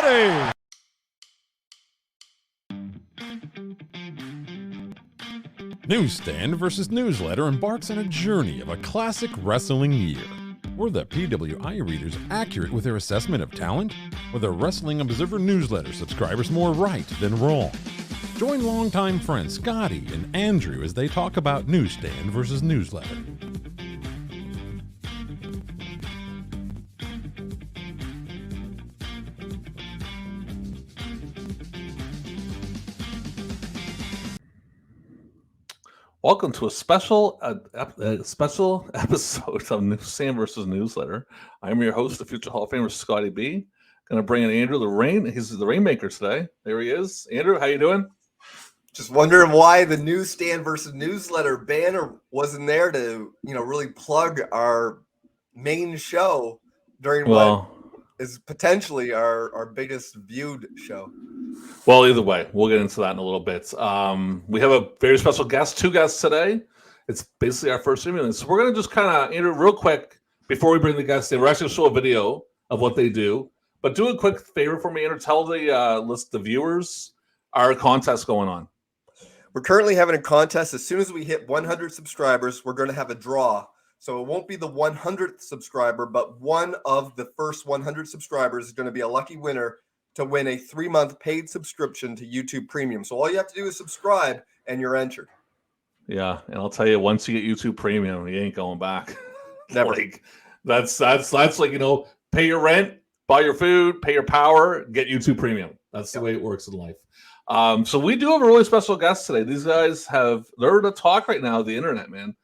Friday! Newsstand versus Newsletter embarks on a journey of a classic wrestling year. Were the PWI readers accurate with their assessment of talent? Were the Wrestling Observer newsletter subscribers more right than wrong? Join longtime friends Scotty and Andrew as they talk about Newsstand versus Newsletter. Welcome to a special episode of Newsstand versus Newsletter. I'm your host, the future Hall of Famer Scotty B. Going to bring in Andrew the Rain. He's the Rainmaker today. There he is. Andrew, how you doing? Just wondering why the Newsstand versus Newsletter banner wasn't there to, really plug our main show during what is potentially our biggest viewed show. Well, either way, we'll get into that in a little bit. We have a very special guest, two guests today. It's basically our first interview. So we're going to just kind of, Andrew, real quick, before we bring the guests in, we're actually going to show a video of what they do. But do a quick favor for me, Andrew. Tell the viewers our contest going on. We're currently having a contest. As soon as we hit 100 subscribers, we're going to have a draw. So it won't be the 100th subscriber, but one of the first 100 subscribers is going to be a lucky winner to win a 3-month paid subscription to YouTube Premium. So all you have to do is subscribe, and you're entered. Yeah, and I'll tell you, once you get YouTube Premium, you ain't going back. Never. That's like, pay your rent, buy your food, pay your power, get YouTube Premium. That's the way it works in life. So we do have a really special guest today. These guys they're to talk right now, the internet, man.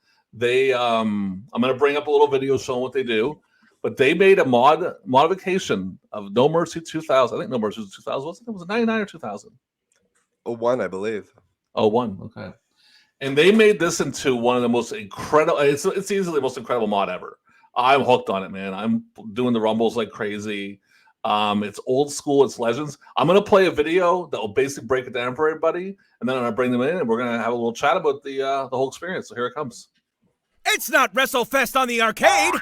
I'm going to bring up a little video showing what they do. But they made a modification of No Mercy 2000. I think No Mercy was 2000. Was it 99 or 2000? 01, I believe. 01, okay. And they made this into one of the most incredible. It's easily the most incredible mod ever. I'm hooked on it, man. I'm doing the rumbles like crazy. It's old school. It's legends. I'm going to play a video that will basically break it down for everybody. And then I'm going to bring them in, and we're going to have a little chat about the whole experience. So here it comes. It's not WrestleFest on the arcade.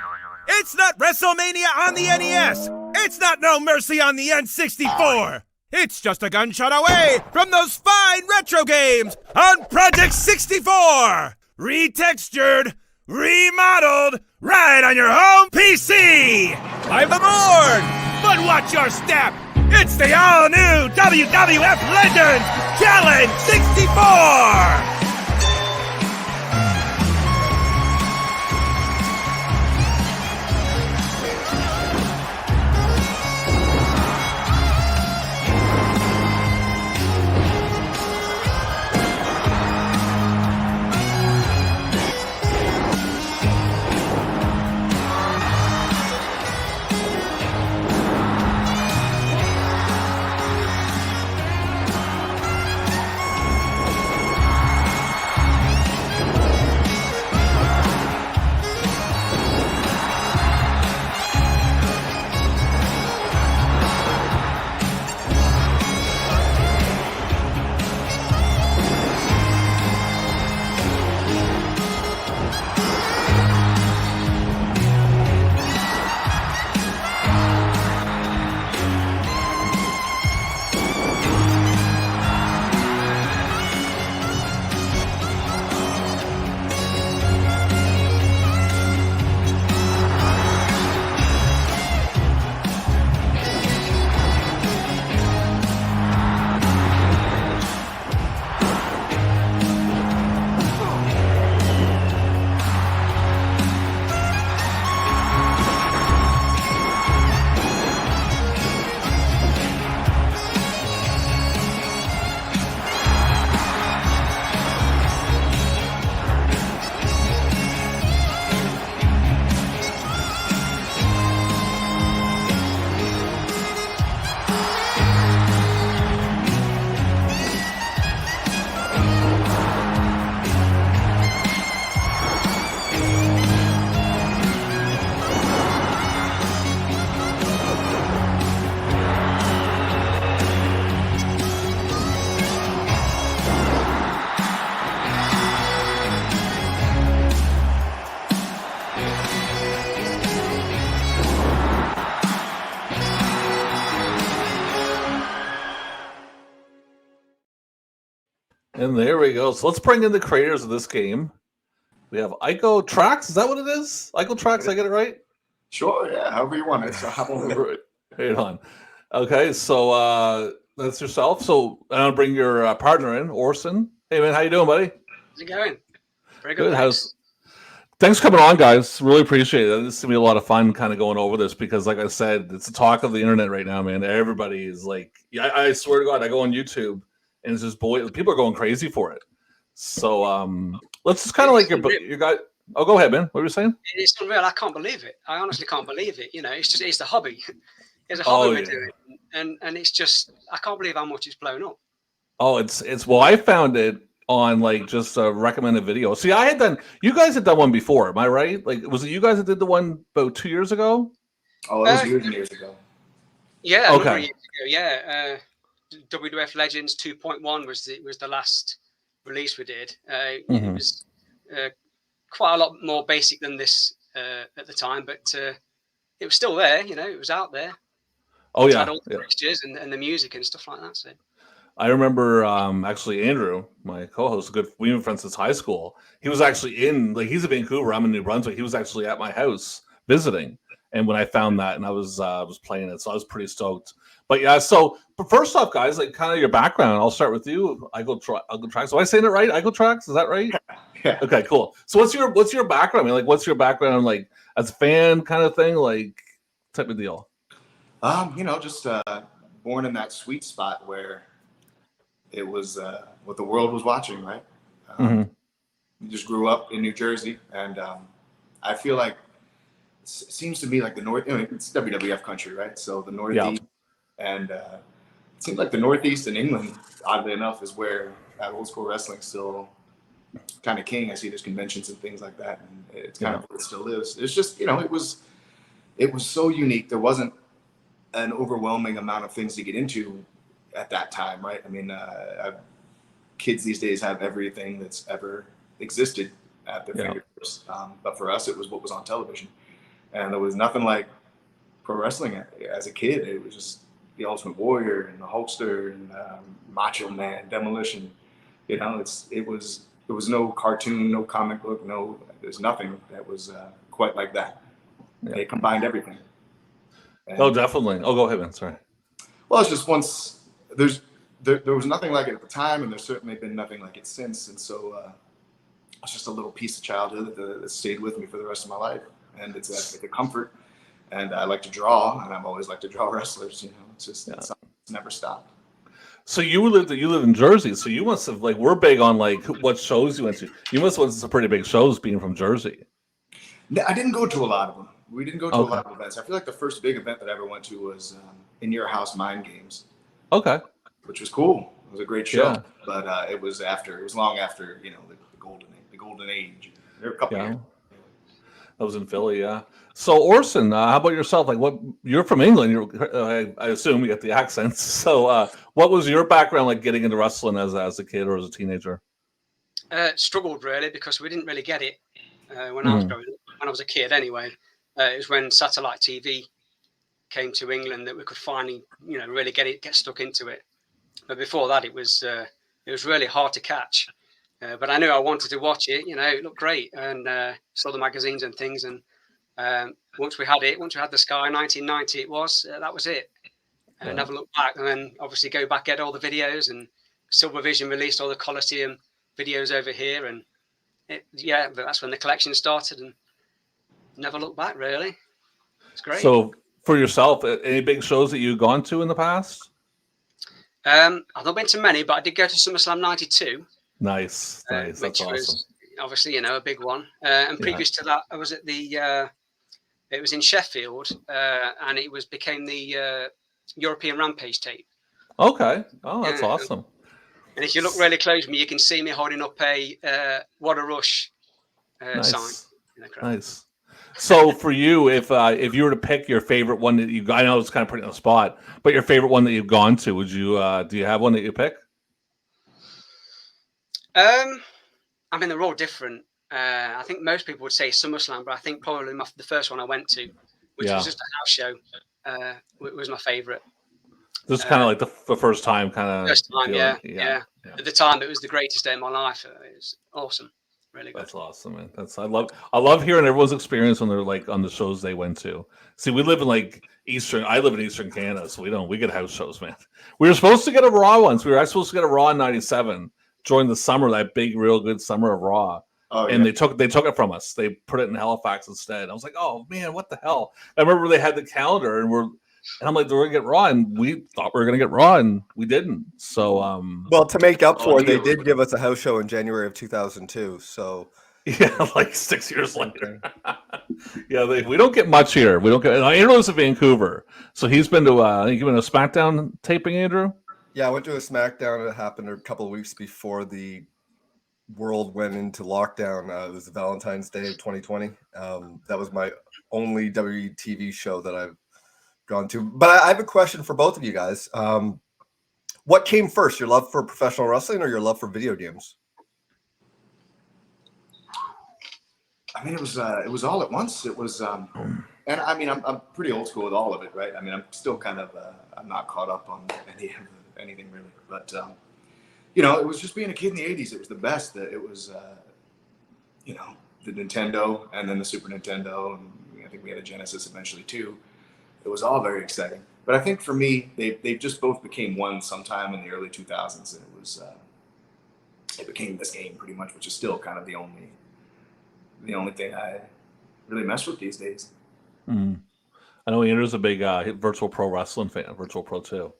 It's not WrestleMania on the NES. It's not No Mercy on the N64. It's just a gunshot away from those fine retro games on Project 64. Retextured, remodeled, right on your home PC. I'm aboard, but watch your step. It's the all-new WWF Legends Challenge 64. And there we go. So let's bring in the creators of this game. We have Ico Tracks. Is that what it is? Ico Tracks, I get it right? Sure, yeah, however you want it. So hop on with it. Right on. Okay, so that's yourself. So I'll bring your partner in, Orson. Hey man, how you doing, buddy? How's it going? Very good. Thanks for coming on, guys. Really appreciate it. This is gonna be a lot of fun, kind of going over this because, like I said, it's the talk of the internet right now, man. Everybody is like, I swear to God, I go on YouTube and it's just people are going crazy for it. So let's just kind of like your guy. Oh, go ahead, man. What were you saying? It's unreal. I can't believe it. I honestly can't believe it. You know, it's the hobby. It's a hobby we're doing, and it's just I can't believe how much it's blown up. Oh, it's well, I found it on like just a recommended video. See, you guys had done one before, am I right? Like, was it you guys that did the one about 2 years ago? Oh, it was years and years ago. Yeah, okay. Years ago, yeah. WWF Legends 2.1 was the last release we did. It was quite a lot more basic than this at the time, but it was still there. You know, it was out there. Oh yeah, had all the textures and the music and stuff like that. So. I remember actually Andrew, my co-host, we've been friends since high school. He was actually he's in Vancouver, I'm in New Brunswick. He was actually at my house visiting, and when I found that, and I was playing it, so I was pretty stoked. But yeah, but first off, guys, like kind of your background. I'll start with you. Ico Tracks. Am I saying it right? Ico Tracks, is that right? Yeah. Okay, cool. So what's your background? I mean, like, what's your background like as a fan, kind of thing, like type of deal? Just born in that sweet spot where it was what the world was watching, right? Just grew up in New Jersey, and I feel like it seems to be like the North. It's WWF country, right? So the Northeast, and it seems like the Northeast in England, oddly enough, is where that old school wrestling still kind of king. I see there's conventions and things like that, and it's kind of where it still is. It's just it was so unique. There wasn't an overwhelming amount of things to get into at that time, right? I mean, kids these days have everything that's ever existed at their fingertips. But for us, it was what was on television. And there was nothing like pro wrestling as a kid. It was just the Ultimate Warrior and the Hulkster and Macho Man, Demolition. It was no cartoon, no comic book, there's nothing that was quite like that. Yeah. They combined everything. And, definitely. Oh, go ahead, man. Sorry. Well, it's just once there was nothing like it at the time, and there's certainly been nothing like it since. And so it's just a little piece of childhood that stayed with me for the rest of my life. And it's a comfort. And I like to draw, and I've always liked to draw wrestlers. It's just it's never stopped. So you live in Jersey, so you must have we're big on what shows you went to. You must have went to some pretty big shows being from Jersey. I didn't go to a lot of them. We didn't go to a lot of events. I feel like the first big event that I ever went to was In Your House Mind Games. Okay. Which was cool. It was a great show, but it was long after the golden age. There were a couple years. That was in Philly, yeah. So Orson, how about yourself? You're from England. I assume you get the accents. So what was your background like getting into wrestling as a kid or as a teenager? Struggled really because we didn't really get it when I was growing up. When I was a kid, anyway. It was when satellite TV came to England that we could finally, really get stuck into it. But before that, it was really hard to catch. But I knew I wanted to watch it. It looked great, and saw the magazines and things. And once we had the Sky, 1990, it was that was it. And never looked back. And then obviously go back, get all the videos, and Silvervision released all the Coliseum videos over here, and but that's when the collection started, and never looked back really. It's great. So for yourself, any big shows that you've gone to in the past? I've not been to many, but I did go to SummerSlam 92. Nice. That's which awesome. Was obviously, a big one. And previous to that, I was at it was in Sheffield, and it became the European Rampage tape. Okay. Oh, that's awesome. And if you look really close to me, you can see me holding up a What a Rush sign. Nice. So for you, if you were to pick your favorite one that I know it's kind of putting on the spot, but your favorite one that you've gone to, would you do you have one that you pick? I mean, they're all different. I think most people would say SummerSlam, but I think probably the first one I went to, which was just a house show, was my favorite. This is kind of like the first time kind of. First time, yeah. at the time, it was the greatest day of my life. It was awesome. Really good. That's awesome, man. I love hearing everyone's experience when they're like on the shows they went to. See, we live in like I live in Eastern Canada, so we get house shows, man. We were supposed to get a Raw once. We were actually supposed to get a Raw in '97 during the summer, that big, real good summer of Raw. Oh, and yeah. they took it from us. They put it in Halifax instead. I was like, oh man, what the hell? I remember they had the calendar and I'm like, we're gonna get Raw, and we thought we were gonna get Raw, and we didn't. So well, to make up for it, they did give us a house show in January of 2002. So yeah, like 6 years later. Yeah, we don't get much here. We don't get. Andrew lives in Vancouver, so he's been to. You been to a SmackDown taping, Andrew? yeah, I went to a SmackDown. It happened a couple of weeks before the world went into lockdown. It was Valentine's Day of 2020. That was my only WWE TV show that I've gone to. But I have a question for both of you guys. What came first, your love for professional wrestling or your love for video games? I mean, it was all at once. It was, and I mean, I'm pretty old school with all of it, right? I mean, I'm still kind of, I'm not caught up on anything really, but you know, it was just being a kid in the '80s. It was the best. That it was, you know, the Nintendo and then the Super Nintendo, and I think we had a Genesis eventually too. It was all very exciting. But I think for me, they just both became one sometime in the early 2000s, and it became this game pretty much, which is still kind of the only thing I really mess with these days. Mm. I know Andrew's a big Virtual Pro Wrestling fan, Virtual Pro 2.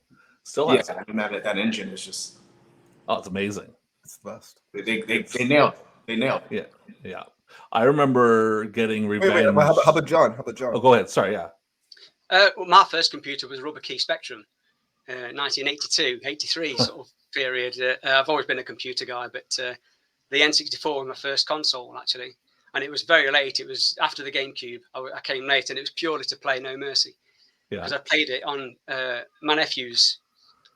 Still has I mean, that engine is just... Oh, it's amazing. It's the best. They nailed it. They nailed it. Yeah. I remember getting Revenge. Wait, how about John? Oh, go ahead. Sorry, yeah. Well, my first computer was a Rubber Key Spectrum, 1982, 83 sort of period. I've always been a computer guy, but the N64 was my first console, actually. And it was very late. It was after the GameCube. I came late, and it was purely to play No Mercy. Because I played it on my nephew's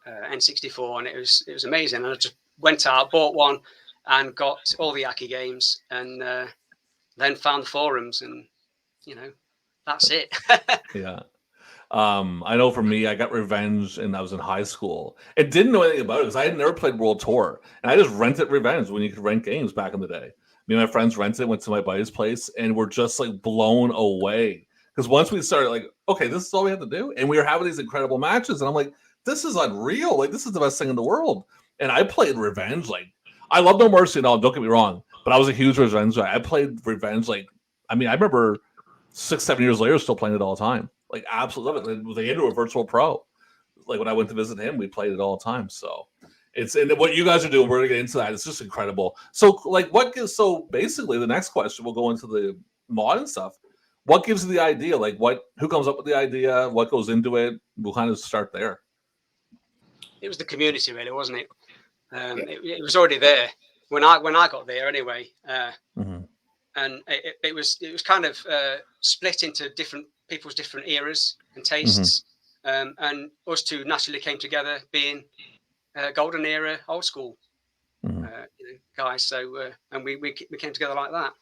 N64, and it was amazing. And I just went out, bought one, and got all the Aki games, and then found the forums, and you know, that's it. Yeah. I know for me, I got Revenge and I was in high school and didn't know anything about it because I had never played World Tour, and I just rented Revenge when you could rent games back in the day. Me and my friends rented it, went to my buddy's place, and we're just like blown away. Because once we started, like, okay, this is all we have to do. And we were having these incredible matches. And I'm like, this is unreal. Like, this is the best thing in the world. And I played Revenge. Like, I love No Mercy and all, don't get me wrong. But I was a huge Revenge guy. I played Revenge, like, I mean, I remember 6-7 years later still playing it all the time. Like, absolutely love it. They into a Virtual Pro. Like, when I went to visit him, we played it all the time. So, and what you guys are doing, we're going to get into that. It's just incredible. So, like, so basically, the next question, we'll go into the mod and stuff. What gives you the idea? Like, who comes up with the idea? What goes into it? We'll kind of start there. It was the community, really, wasn't it? It was already there when I got there, anyway. And it was kind of split into different people's different eras and tastes, and us two naturally came together, being golden era, old school guys. So and we came together like that.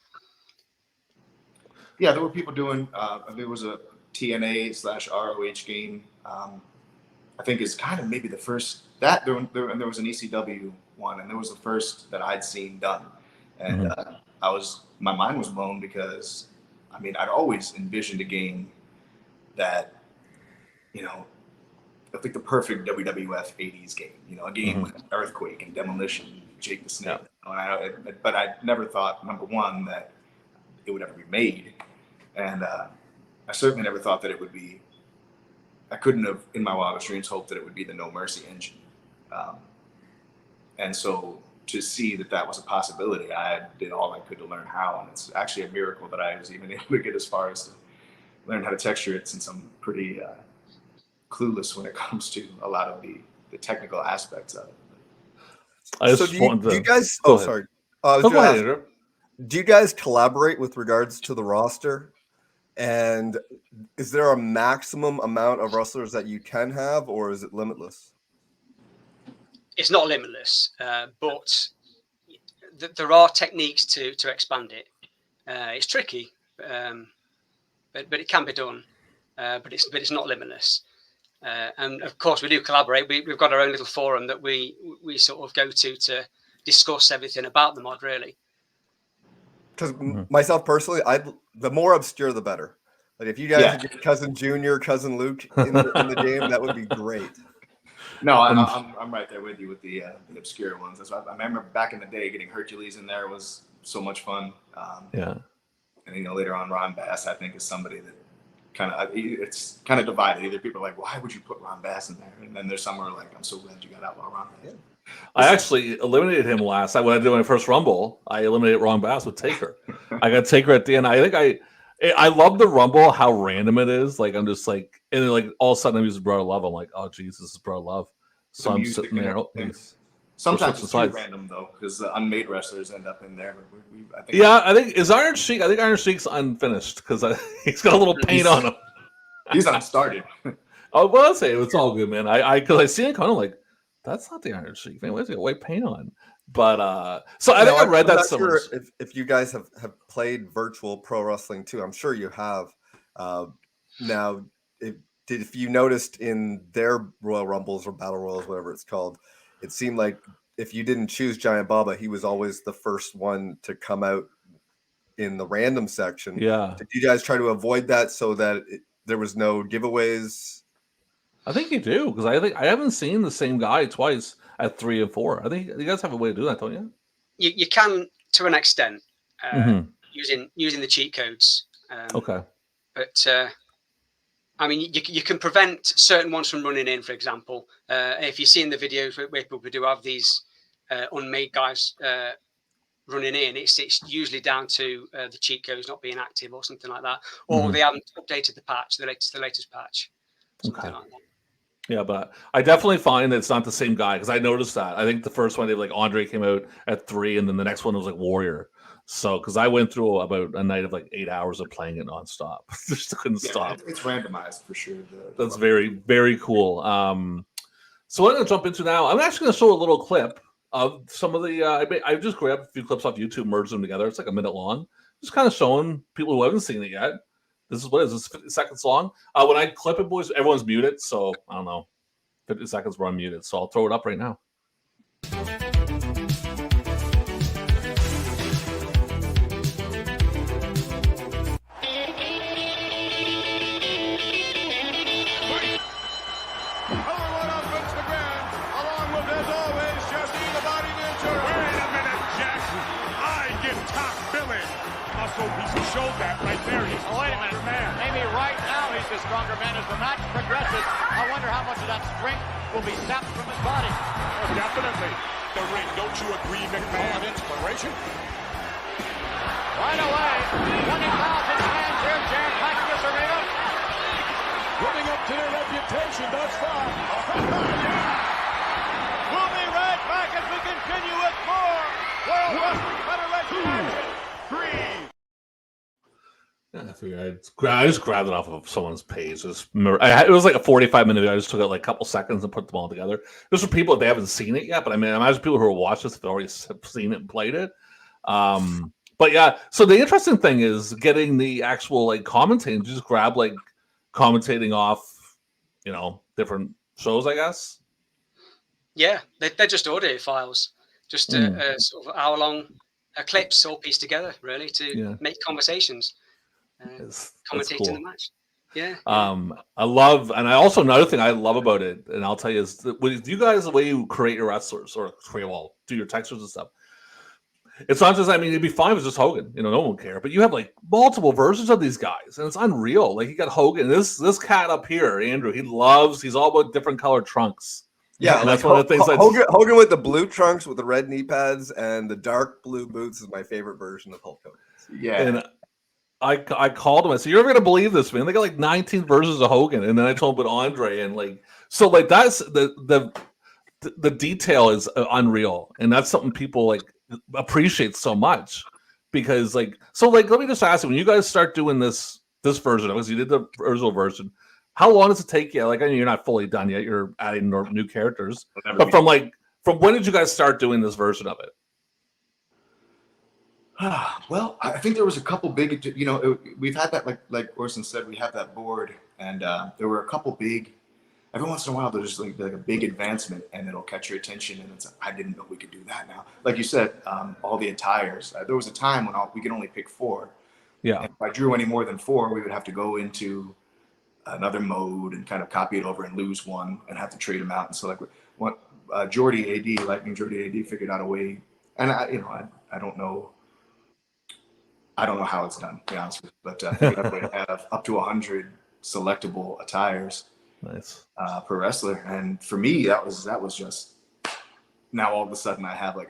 Yeah, there were people doing. There was a TNA/ROH game. I think is kind of maybe the first that and there was an ECW one, and there was the first that I'd seen done, and my mind was blown because, I mean, I'd always envisioned a game that, you know, I think the perfect WWF '80s game. You know, a game with Earthquake and Demolition, Jake the Snake. Yeah. But I never thought, number one, that it would ever be made. And I certainly never thought that it would be, I couldn't have, in my wildest dreams, hoped that it would be the No Mercy engine. And so to see that was a possibility, I did all I could to learn how. And it's actually a miracle that I was even able to get as far as to learn how to texture it, since I'm pretty clueless when it comes to a lot of the technical aspects of it. So do you guys, oh, sorry. Do you guys collaborate with regards to the roster? And is there a maximum amount of wrestlers that you can have, or is it limitless? It's not limitless, but there are techniques to expand it. It's tricky, but it can be done. But it's not limitless. And of course, we do collaborate. We've got our own little forum that we sort of go to discuss everything about the mod, really. Because myself personally, the more obscure, the better. Like if you guys could get Cousin Junior, Cousin Luke in the game, that would be great. No, I'm right there with you with the obscure ones. That's why I remember back in the day getting Hercules in there was so much fun. And later on Ron Bass, I think, is somebody that it's kind of divided. Either people are like, why would you put Ron Bass in there? And then there's some who are like, I'm so glad you got Outlaw Ron Bass. I actually eliminated him last. When I did my first Rumble, I eliminated Ron Bass with Taker. I got Taker at the end. I think I love the Rumble, how random it is. Like, I'm just like, and then like all of a sudden I'm using Brother Love. I'm like, oh, Jesus, this is Brother Love. So I'm sitting there. Sometimes it's too random, though, because the unmade wrestlers end up in there. I think Iron Sheik's unfinished because he's got a little paint on him. He's unstarted. Oh, well, I'll say it's all good, man. Because I see it kind of like, that's not the Iron Sheik, man. Why has he got white paint on? But so I think I read that somewhere. Sure if you guys have played virtual pro wrestling too, I'm sure you have. Now, if you noticed in their Royal Rumbles or Battle Royals, whatever it's called, it seemed like if you didn't choose Giant Baba, he was always the first one to come out in the random section. Yeah. Did you guys try to avoid that so that there was no giveaways? I think you do, because I haven't seen the same guy twice at 3 and 4. I think you guys have a way to do that, don't you? You can, to an extent, using the cheat codes. Okay. But I mean, you can prevent certain ones from running in. For example, if you see in the videos where people do have these unmade guys running in, it's usually down to the cheat codes not being active or something like that, or they haven't updated the patch, the latest patch, something like that. Yeah, but I definitely find that it's not the same guy, because I noticed that. I think the first one, like Andre came out at 3, and then the next one was like Warrior. So, because I went through about a night of like 8 hours of playing it nonstop, just couldn't stop. It's randomized for sure. That's very, very cool. So what I'm going to jump into now, I'm actually going to show a little clip of some of the. I just grabbed a few clips off YouTube, merged them together. It's like a minute long, just kind of showing people who haven't seen it yet. This is what it is. It's 50 seconds long. When I clip it, boys, everyone's muted. So I don't know. 50 seconds we're unmuted. So I'll throw it up right now. Showed that right there. He's wait a minute, man. Maybe right now he's the stronger man as the match progresses. I wonder how much of that strength will be sapped from his body. Oh, definitely. The ring, don't you agree, McMahon? Inspiration. Right away, 20,000 fans here jam-packed this arena. Living up to their reputation thus far. We'll be right back as we continue with more World Wrestling Federation action. 3. I just grabbed it off of someone's page. It was like a 45-minute video. I just took it like a couple seconds and put them all together. Just for people if they haven't seen it yet. But I mean, I imagine people who are watching this have already seen it and played it. But yeah, so the interesting thing is getting the actual like commentating. Just grab like commentating off, different shows, I guess. Yeah, they're just audio files, just a sort of hour-long clips all pieced together, really, to make conversations. Commentating the match. I love, and I also another thing I love about it, and I'll tell you is that with you guys, the way you create your wrestlers or do your textures and stuff. It's not just, I mean, it'd be fine if it was just Hogan, no one would care. But you have like multiple versions of these guys, and it's unreal. Like you got Hogan, this cat up here, Andrew. He's all about different colored trunks. Yeah, and that's one of the things. Hogan with the blue trunks with the red knee pads and the dark blue boots is my favorite version of Hulk Hogan. Yeah. And I called him. I said, "You're never gonna believe this, man. They got like 19 versions of Hogan." And then I told him about Andre, and like, so like that's the detail is unreal, and that's something people like appreciate so much because like, so like, let me just ask you, when you guys start doing this version, because you did the original version, how long does it take you? Like, I know you're not fully done yet. You're adding new characters, but from when did you guys start doing this version of it? Well, I think there was a couple big, we've had that, like Orson said, we have that board, and there were a couple big, every once in a while there's just like a big advancement and it'll catch your attention, and it's like, I didn't know we could do that now. Like you said, all the attires. There was a time when we could only pick 4. Yeah. And if I drew any more than 4, we would have to go into another mode and kind of copy it over and lose one and have to trade them out. And so like what Lightning Jordy AD figured out a way, and I don't know how it's done, to be honest with you, but figured out a way to have up to 100 selectable attires. Nice. Per wrestler. And for me, that was just, now all of a sudden I have a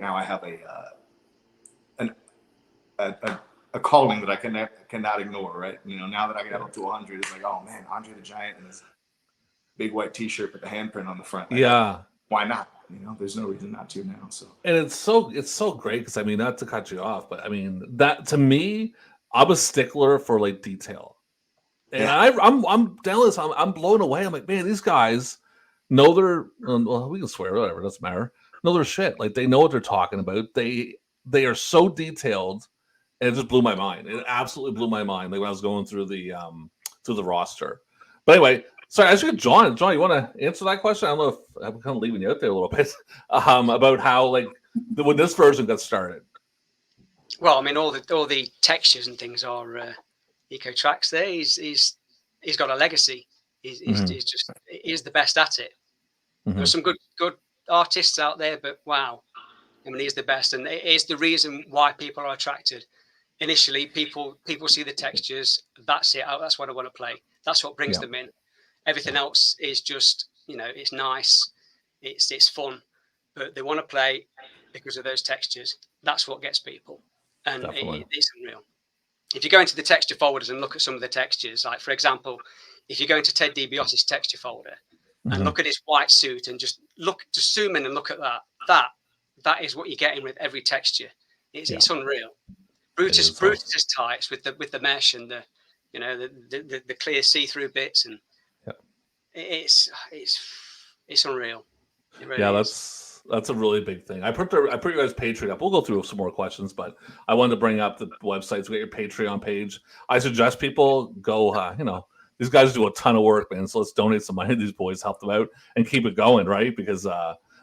calling that I cannot ignore, right? Now that I can have up to 100, it's like, oh man, Andre the Giant and his big white t-shirt with the handprint on the front. Like, yeah. Why not? There's no reason not to now. So, and it's so great because not to cut you off, but that to me, I'm a stickler for like detail. And I'm Dallas. I'm blown away. I'm like, man, these guys know their. Well, we can swear, whatever, doesn't matter. Know their shit. Like they know what they're talking about. They are so detailed, and it just blew my mind. It absolutely blew my mind. Like when I was going through the roster. But anyway, sorry. I should get John. John, you want to answer that question? I don't know if I'm kind of leaving you out there a little bit about how like when this version got started. Well, all the textures and things are. Eco Tracks there. He's got a legacy. He's the best at it. Mm-hmm. There's some good artists out there, but wow, he's the best, and it is the reason why people are attracted. Initially, people see the textures. That's it. Oh, that's what I want to play. That's what brings them in. Everything else is just it's nice, it's fun, but they want to play because of those textures. That's what gets people, and it's unreal. If you go into the texture folders and look at some of the textures, like for example, if you go into Ted DiBiase's texture folder and look at his white suit and just zoom in and look at that is what you're getting with every texture. It's unreal. Brutus's tights with the mesh and the clear see-through bits, and it's unreal. It really is. That's a really big thing. I put your guys' Patreon up. We'll go through some more questions, but I wanted to bring up the websites. We got your Patreon page. I suggest people go. These guys do a ton of work, man. So let's donate some money to these boys, help them out, and keep it going, right? Because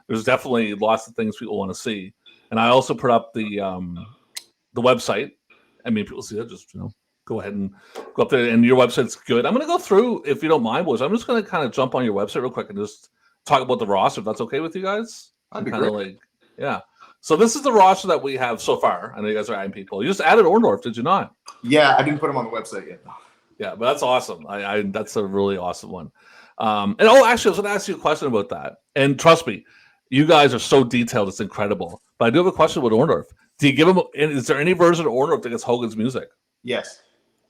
there's definitely lots of things people want to see. And I also put up the website. People see that. Just go ahead and go up there. And your website's good. I'm going to go through, if you don't mind, boys. I'm just going to kind of jump on your website real quick and just talk about the roster, if that's okay with you guys. That'd be great. So this is the roster that we have so far. I know you guys are adding people. You just added Orndorff, did you not? Yeah, I didn't put him on the website yet. Yeah, but that's awesome. That's a really awesome one. Actually, I was going to ask you a question about that. And trust me, you guys are so detailed; it's incredible. But I do have a question about Orndorff. Do you give him? Is there any version of Orndorff that gets Hogan's music? Yes,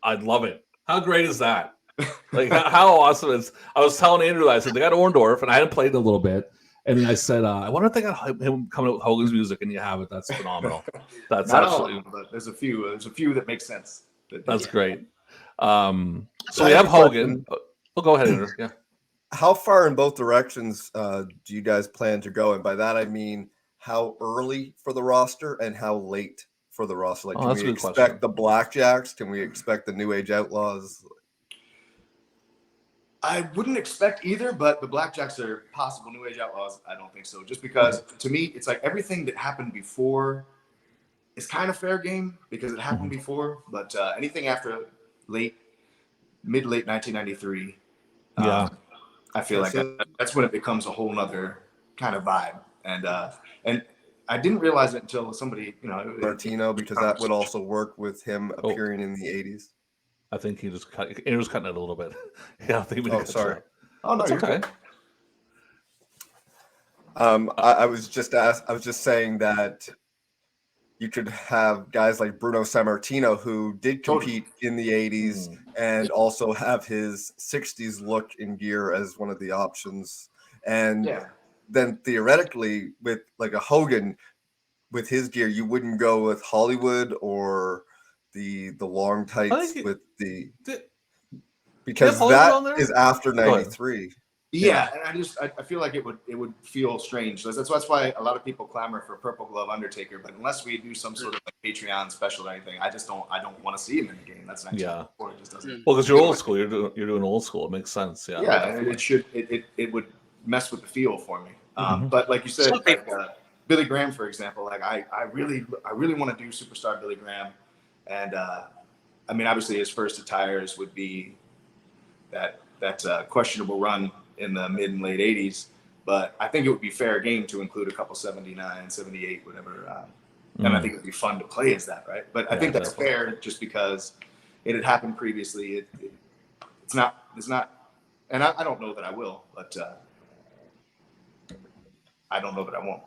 I'd love it. How great is that? Like how awesome is? I was telling Andrew, I said they got Orndorff, and I hadn't played it a little bit. And then I said, I wonder if they got him coming out with Hogan's music, and you have it. That's phenomenal. That's not absolutely. All of them, but there's a few. There's a few that make sense. That's great. So we have Hogan. Oh, go ahead, Andrew. Yeah. How far in both directions do you guys plan to go? And by that I mean how early for the roster and how late for the roster. Like, can we expect the Blackjacks? Can we expect the New Age Outlaws? I wouldn't expect either, but the Blackjacks are possible New Age Outlaws. I don't think so. Just because to me, it's like everything that happened before is kind of fair game because it happened before. But anything after mid-late 1993, I feel like that's when it becomes a whole nother kind of vibe. And I didn't realize it until somebody, Martino, because that would also work with him appearing in the 80s. I think he just was cutting it a little bit. Yeah, I think we did. Sorry. Oh no, you're okay. I was just saying that you could have guys like Bruno Sammartino, who did compete in the 80s and also have his 60s look in gear as one of the options. And then theoretically, with like a Hogan, with his gear, you wouldn't go with Hollywood or the long tights with the because that is after 93. Yeah, and I feel like it would feel strange. That's why a lot of people clamor for Purple Glove Undertaker. But unless we do some sort of like Patreon special or anything, I don't want to see him in the game. That's not Yeah. it just doesn't. Well, because you're old school, you're doing old school. It makes sense. Yeah. Yeah, and it would mess with the feel for me. But like you said, like Billy Graham, for example, like I really want to do Superstar Billy Graham, and I mean, obviously his first attires would be that questionable run in the mid and late 80s, but I think it would be fair game to include a couple 79, 78, whatever. And I think it would be fun to play as that, right? But I think that's fair just because it had happened previously. It's not, and I don't know that I will, but I don't know that I won't.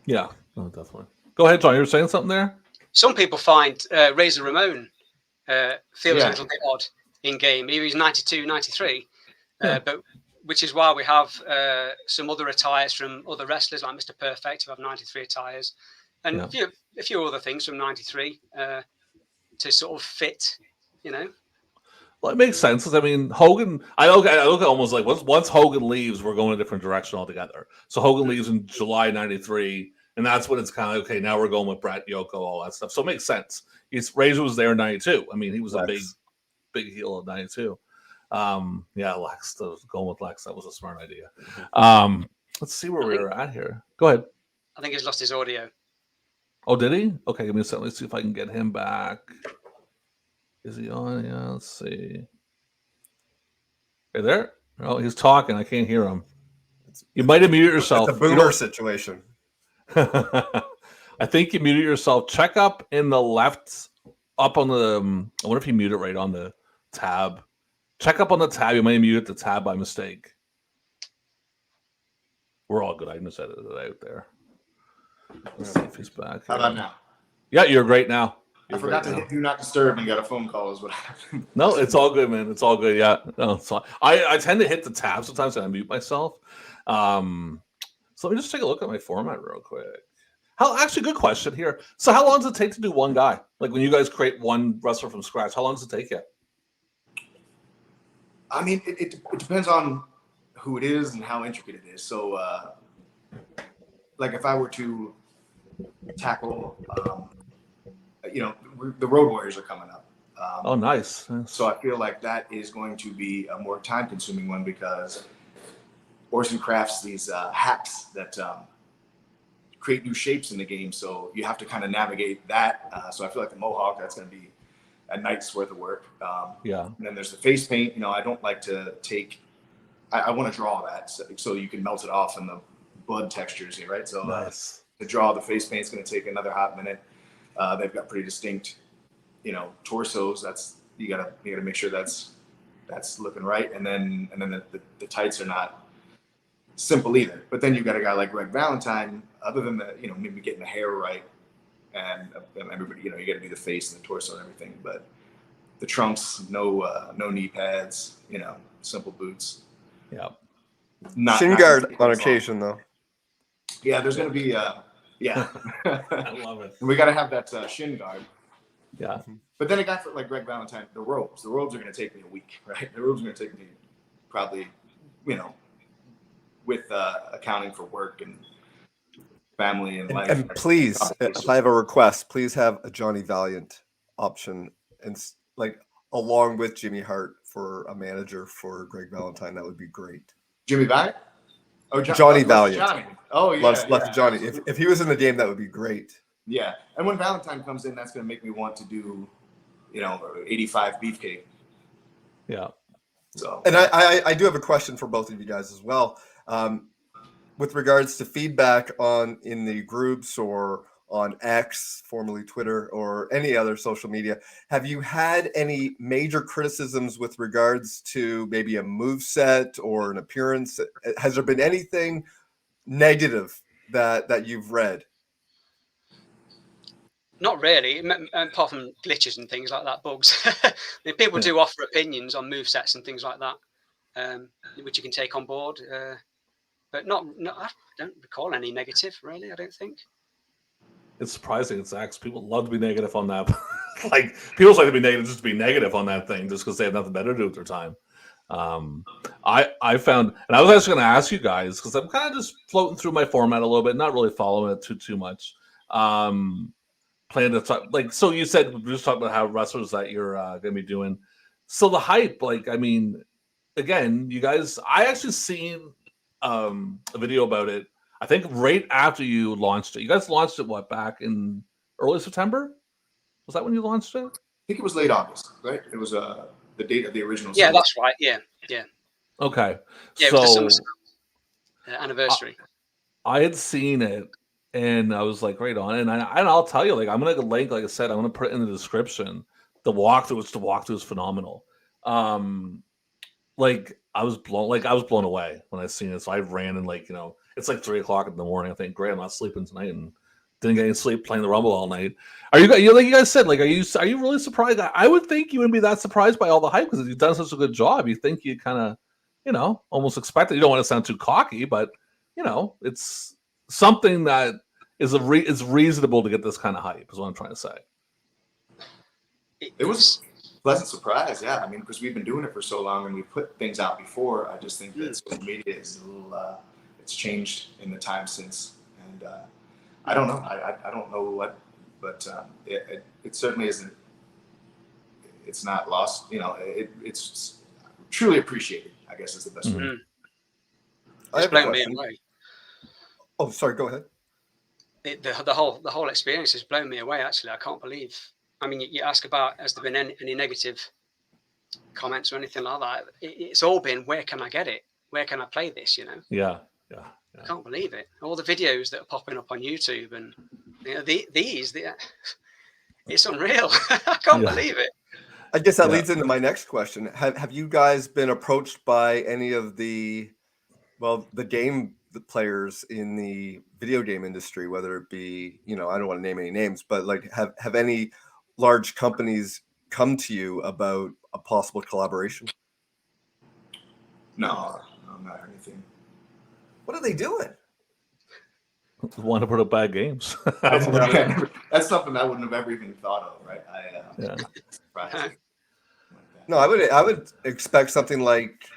Yeah, no, definitely. Go ahead, John. You were saying something there? Some people find Razor Ramon feels a little bit odd in game. He was 92, 93, but which is why we have some other attires from other wrestlers like Mr. Perfect who have 93 attires, and a few other things from 93 to sort of fit, you know. Well, it makes sense. I mean, Hogan. I look at almost like once Hogan leaves, we're going a different direction altogether. So Hogan leaves in July '93, and that's when it's kind of okay. Now we're going with Bret, Yoko, all that stuff. So it makes sense. Razor was there in '92. I mean, he was a big heel of '92. Lex, going with Lex, that was a smart idea. Let's see where we're at here. Go ahead. I think he's lost his audio. Oh, did he? Okay, give me a second. Let's see if I can get him back. Is he on? Yeah, let's see. Hey there? Oh, he's talking. I can't hear him. You might have muted yourself. It's a boomer situation. I think you muted yourself. Check up in the left, up on the. I wonder if you muted right on the tab. Check up on the tab. You might have muted the tab by mistake. We're all good. I can just edit it out there. Let's see if he's back. How about now? Yeah, you're great now. I forgot to hit do not disturb and got a phone call is what happened. No, it's all good, man. It's all good. Yeah. No, it's all, I tend to hit the tab sometimes and I mute myself. So let me just take a look at my format real quick. Actually, good question here. So how long does it take to do one guy? Like when you guys create one wrestler from scratch, how long does it take you? I mean, it depends on who it is and how intricate it is. So, like if I were to tackle, the Road Warriors are coming up. Oh, nice. So I feel like that is going to be a more time-consuming one because Orson crafts these hats that create new shapes in the game. So you have to kind of navigate that. So I feel like the Mohawk, that's going to be a night's worth of work. And then there's the face paint. I don't like to take. I want to draw that so you can melt it off in the blood textures here, right? So nice. To draw the face paint is going to take another hot minute. They've got pretty distinct, torsos. That's you gotta make sure that's looking right, and then the tights are not simple either. But then you've got a guy like Greg Valentine. Other than maybe getting the hair right, and everybody, you got to do the face and the torso and everything. But the trunks, no knee pads, simple boots. Yeah. Shin guard on occasion though. Yeah, there's going to be yeah. I love it. We got to have that shin guard. Yeah. But then a guy like Greg Valentine, the robes are going to take me a week, right? The robes are going to take me probably, with accounting for work and family and life. And please, if I have a request, please have a Johnny Valiant option and along with Jimmy Hart for a manager for Greg Valentine. That would be great. Jimmy Valiant? Oh, Johnny Valiant. Johnny. Oh, yeah. Left Johnny. If he was in the game, that would be great. Yeah. And when Valentine comes in, that's going to make me want to do, 85 beefcake. Yeah. So. And I do have a question for both of you guys as well. With regards to feedback in the groups or on X, formerly Twitter, or any other social media, have you had any major criticisms with regards to maybe a moveset or an appearance? Has there been anything negative that you've read? Not really, apart from glitches and things like that, bugs. I mean, people do offer opinions on movesets and things like that, which you can take on board. But not, I don't recall any negative, really, I don't think. It's surprising. It's actually people love to be negative on that. Like people like to be negative just to be negative on that thing, just because they have nothing better to do with their time. I found, and I was actually going to ask you guys because I'm kind of just floating through my format a little bit, not really following it too much. Plan to talk like so. You said we were just talking about how wrestlers that you're going to be doing. So the hype, like, I mean, again, you guys, I actually seen a video about it. I think right after you launched it. You guys launched it what, back in early September? Was that when you launched it? I think it was late August, right? It was the date of the original. Yeah, summer. that's right. Yeah. Okay. Yeah, it was the summer anniversary. I had seen it and I was like, right on. And I'll tell you, like, I'm gonna link, like I said, I'm gonna put it in the description. The walkthrough is phenomenal. Like I was blown away when I seen it. So I ran and, like, it's like 3:00 in the morning. I think, great, I'm not sleeping tonight, and didn't get any sleep playing the Rumble all night. Are you like you guys said, like, are you really surprised? I would think you wouldn't be that surprised by all the hype because you've done such a good job. You think you kind of, almost expect it. You don't want to sound too cocky, but it's something that is is reasonable to get this kind of hype, is what I'm trying to say. It was a pleasant surprise, yeah. I mean, because we've been doing it for so long and we put things out before. I just think that social media is a little, it's changed in the time since. And I don't know. I don't know what, but it certainly isn't. It's not lost. It's truly appreciated, I guess, is the best way. I have a question. Oh, sorry. Go ahead. The whole experience has blown me away. Actually, I can't believe. I mean, you ask about, has there been any negative comments or anything like that? It's all been, where can I get it? Where can I play this? Yeah. I can't believe it. All the videos that are popping up on YouTube, and it's unreal. I can't believe it. I guess that leads into my next question. Have you guys been approached by any of the game players in the video game industry, whether it be, I don't want to name any names, but like have any large companies come to you about a possible collaboration? No, not anything. What are they doing? Want to put up bad games? That's something I wouldn't have ever even thought of, right? Surprised. No, I would expect something like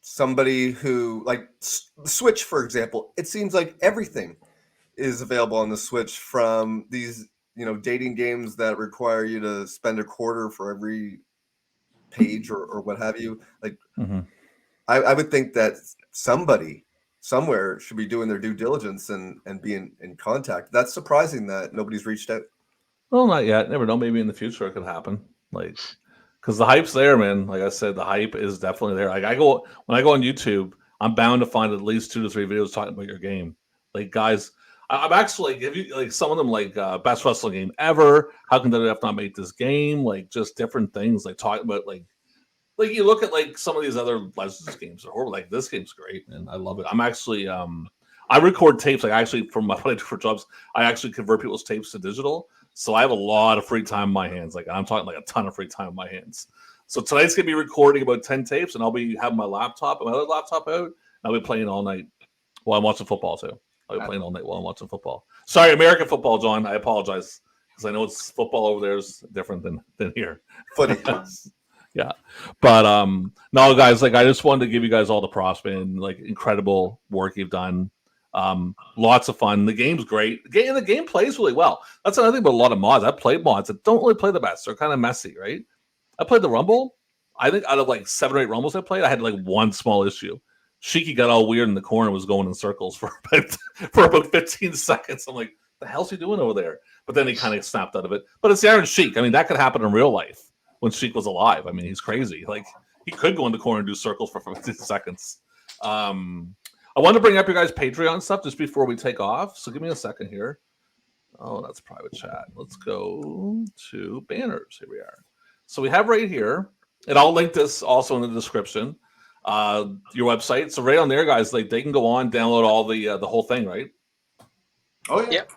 somebody who, like Switch, for example. It seems like everything is available on the Switch, from these dating games that require you to spend $0.25 for every page or what have you. Like, I would think that somebody somewhere should be doing their due diligence and be in contact. That's surprising that nobody's reached out. Well, not yet. Never know. Maybe in the future it could happen. Like, because the hype's there, man. Like I said, the hype is definitely there. Like when I go on YouTube, I'm bound to find at least 2 to 3 videos talking about your game. Like, guys, I'm actually, give you like some of them, like best wrestling game ever. How can WWF not make this game? Like, just different things. Like talking about like you look at like some of these other Legends games, or like this game's great, and I love it. I'm actually I record tapes. Like, actually, from what I do for jobs, I actually convert people's tapes to digital. So I have a lot of free time in my hands. Like, I'm talking like a ton of free time in my hands. So tonight's gonna be recording about 10 tapes, and I'll be having my laptop and my other laptop out, and I'll be playing all night while I'm watching football too. I'll be playing all night while I'm watching football. Sorry, American football, John. I apologize, because I know it's football over there is different than here. Footy. Yeah, but no, guys, like, I just wanted to give you guys all the props, man. Like, incredible work you've done. Lots of fun. The game's great. The game plays really well. That's another thing about a lot of mods. I played mods that don't really play the best. They're kind of messy, right? I played the Rumble. I think out of like 7 or 8 Rumbles I played, I had like one small issue. Shiki got all weird in the corner and was going in circles for about 15 seconds. I'm like, the hell's he doing over there? But then he kind of snapped out of it. But it's the Iron Sheik. I mean, that could happen in real life when Sheik was alive. I mean, he's crazy. Like, he could go in the corner and do circles for 15 seconds. I want to bring up your guys' Patreon stuff just before we take off. So give me a second here. Oh, that's private chat. Let's go to banners. Here we are. So we have right here, and I'll link this also in the description, your website. So right on there, guys, like, they can go on, download all the whole thing, right? Oh, yeah. Yep.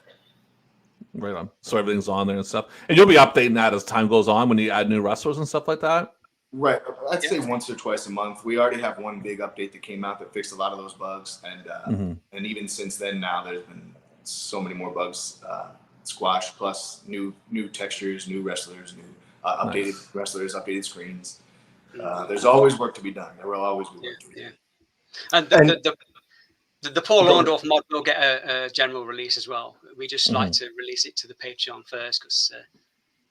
Right on. So everything's on there and stuff. And you'll be updating that as time goes on when you add new wrestlers and stuff like that? Right. I'd say once or twice a month. We already have one big update that came out that fixed a lot of those bugs. And even since then, now there's been so many more bugs squashed, plus new textures, new wrestlers, new updated wrestlers, updated screens. There's always work to be done. There will always be work to be done. And the Paul Orndorff mod will get a general release as well. We just like to release it to the Patreon first because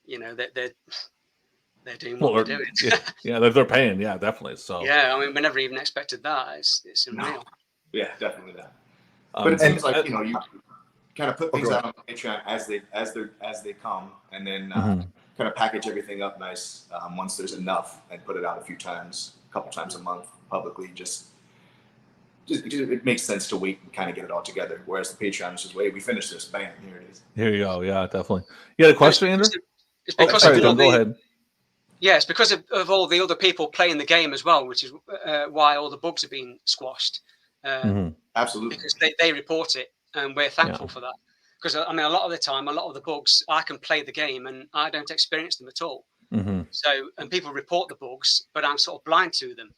they're doing what they're doing. Yeah, they're paying. Yeah, definitely. So yeah, I mean, we never even expected that. It's unreal. No. Yeah, definitely that. But it seems like you kind of put things out on Patreon as they come, and then kind of package everything up nice once there's enough, and put it out a couple times a month publicly. Just it makes sense to wait and kind of get it all together. Whereas the Patreon is just wait, we finished this, bam, here it is. Here you go. Yeah, definitely. You had a question, Andrew? It's because sorry, John, go ahead. Yeah, it's because of all the other people playing the game as well, which is why all the bugs are being squashed. Absolutely. Because they report it, and we're thankful for that. Because I mean, a lot of the time, a lot of the bugs, I can play the game and I don't experience them at all. So, and people report the bugs, but I'm sort of blind to them.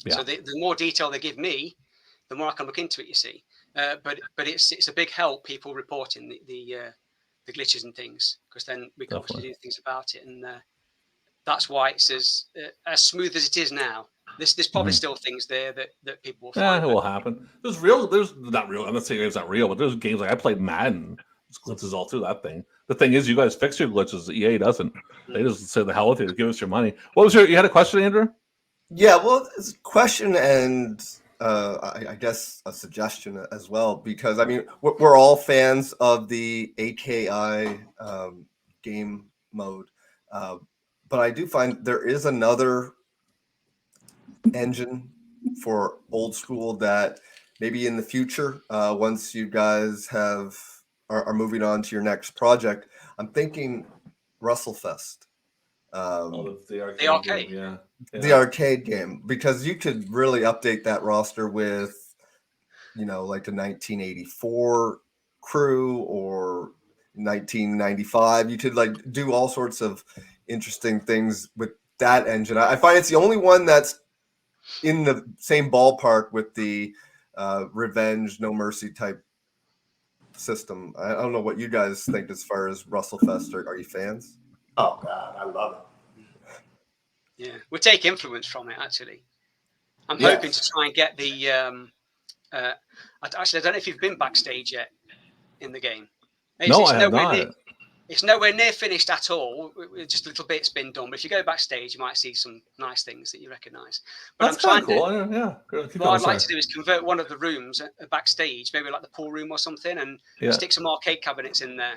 So the more detail they give me, the more I can look into it. You see, but it's a big help people reporting the glitches and things, because then we can obviously do things about it, and that's why it's as smooth as it is now. There's probably still things there that people will find. Yeah, it will happen. There's not real. I'm not saying it's not real, but there's games like I played Madden. There's glitches all through that thing. The thing is, you guys fix your glitches. EA doesn't. They just say the hell with it. Give us your money. You had a question, Andrew? Yeah, well, it's a question and I guess a suggestion as well, because I mean we're all fans of the AKI game mode, but I do find there is another engine for old school that maybe in the future, once you guys are moving on to your next project, I'm thinking WrestleFest. The arcade. Game, the arcade game, because you could really update that roster with, like the 1984 crew or 1995. You could like do all sorts of interesting things with that engine. I find it's the only one that's in the same ballpark with the Revenge, No Mercy type system. I don't know what you guys think as far as WrestleFest. Are you fans? Oh God, I love it. Yeah, we take influence from it. Actually, I'm hoping to try and get the. Actually, I don't know if you've been backstage yet in the game. I have not. It's nowhere near finished at all. Just a little bit's been done. But if you go backstage, you might see some nice things that you recognise. But That's kind of cool. What I'd like to do is convert one of the rooms backstage, maybe like the pool room or something, and stick some arcade cabinets in there.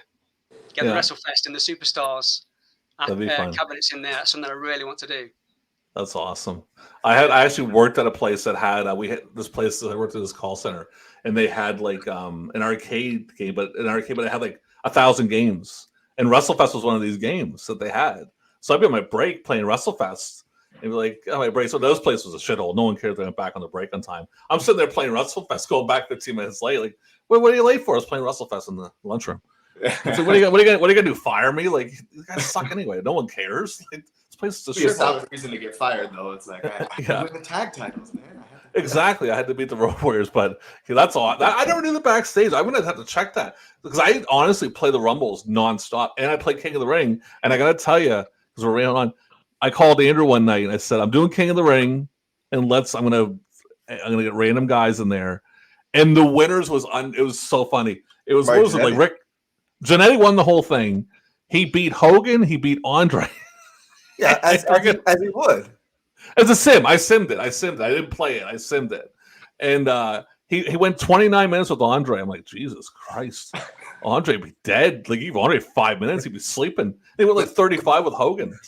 Get the WrestleFest and the Superstars cabinets in there. That's something I really want to do. That's awesome. I actually worked at a place that had I worked at this call center, and they had like an arcade game, but it had like 1,000 games. And WrestleFest was one of these games that they had. So I'd be on my break playing WrestleFest and be like, oh, my break. So those places was a shithole. No one cared if they went back on the break on time. I'm sitting there playing WrestleFest, going back 15 minutes late. Like, what are you late for? I was playing WrestleFest in the lunchroom. So what are you gonna do? Fire me? Like, these guys suck anyway. No one cares. Like, this place is a shithole. It's a reason to get fired, though. It's like, I win the tag titles, man. Exactly. I had to beat the Road Warriors, but that's all. I never knew the backstage. I'm gonna have to check that, because I honestly play the Rumbles nonstop, and I play King of the Ring. And I gotta tell you, because we're running on, I called Andrew one night and I said, I'm doing King of the Ring, and I'm gonna get random guys in there. And the winners it was so funny. It was like Rick Jannetty won the whole thing. He beat Hogan. He beat Andre. Yeah, as he would. It's a sim. I simmed it. I didn't play it. I simmed it. And he went 29 minutes with Andre. I'm like, Jesus Christ. Andre would be dead. Like, even Andre 5 minutes, he'd be sleeping. He went like 35 with Hogan.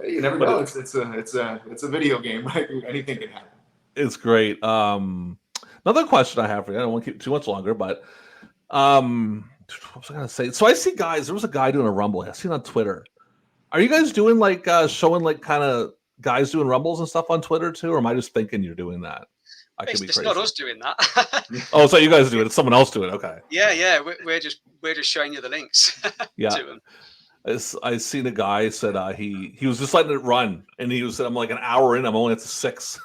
You never know. It's a video game, right? Anything can happen. It's great. Another question I have for you. I don't want to keep it too much longer, but what was I going to say? So I see guys. There was a guy doing a Rumble. I seen on Twitter. Are you guys doing like showing like kind of guys doing Rumbles and stuff on Twitter too, or am I just thinking you're doing that? It's not us doing that. Oh, so you guys do it? It's someone else doing it. Okay. Yeah. We're just showing you the links. Yeah. To them. I seen a guy said he was just letting it run, and he said, I'm like an hour in. I'm only at 6.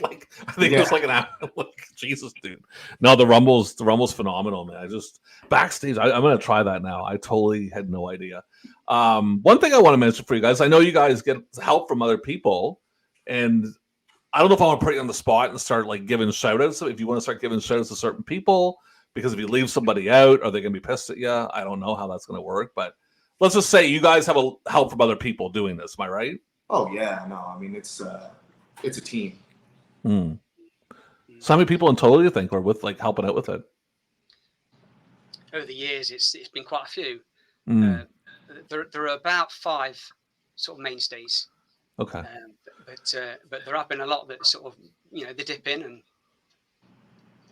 Like, I think it was like an hour. Like, Jesus, dude. No, the Rumble's phenomenal, man. I just backstage. I'm gonna try that now. I totally had no idea. One thing I want to mention for you guys. I know you guys get help from other people, and I don't know if I want to put you on the spot and start like giving shout outs. So if you want to start giving shout outs to certain people, because if you leave somebody out, are they going to be pissed at you? I don't know how that's going to work, but let's just say you guys have help from other people doing this. Am I right? Oh yeah, no, I mean it's a team. So how many people in total do you think are with like helping out with it? Over the years, it's been quite a few. There are about 5 sort of mainstays. Okay. But there have been a lot that sort of, they dip in and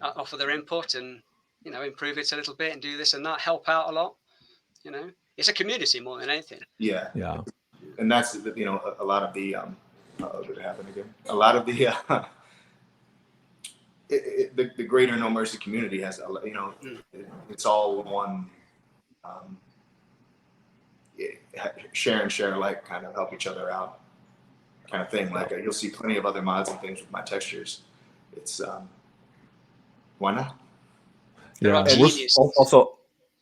offer their input and, improve it a little bit and do this and that, help out a lot. It's a community more than anything. Yeah. And that's, a lot of the, did it happen again? A lot of the, the greater No Mercy community has, it's all one, share alike, kind of help each other out kind of thing. Like you'll see plenty of other mods and things with my textures. It's why not? Yeah. Also,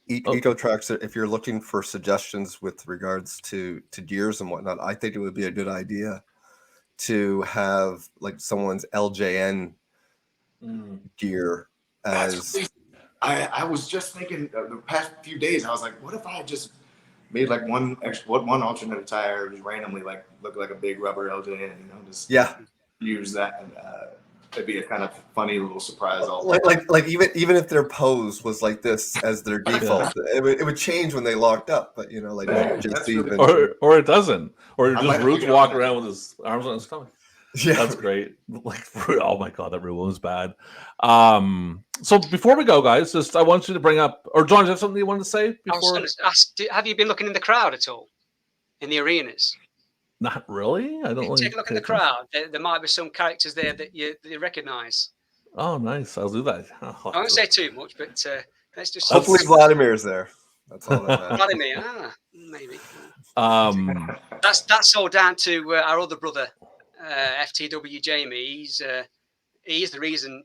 EcoTracks, if you're looking for suggestions with regards to gears and whatnot, I think it would be a good idea to have like someone's LJN gear as. I was just thinking the past few days, I was like, what if I just made like one alternate attire, just randomly like look like a big rubber LJN, just use that, and it'd be a kind of funny little surprise. Like even if their pose was like this as their default, it would change when they locked up. But just even or it doesn't, or just Roots walk around with his arms on his stomach. Yeah, that's great. Like, oh my god, that room was bad. So before we go, guys, I want you to bring up, or John, do you have something you wanted to say before? I was going to ask, have you been looking in the crowd at all, in the arenas? Not really. I don't. Take a look at the crowd. There might be some characters there that you recognise. Oh, nice. I'll do that. I won't say too much, but let's just. Hopefully, Vladimir's there. That's all that matters. Vladimir, maybe. That's all down to our other brother. FTW Jamie, he's the reason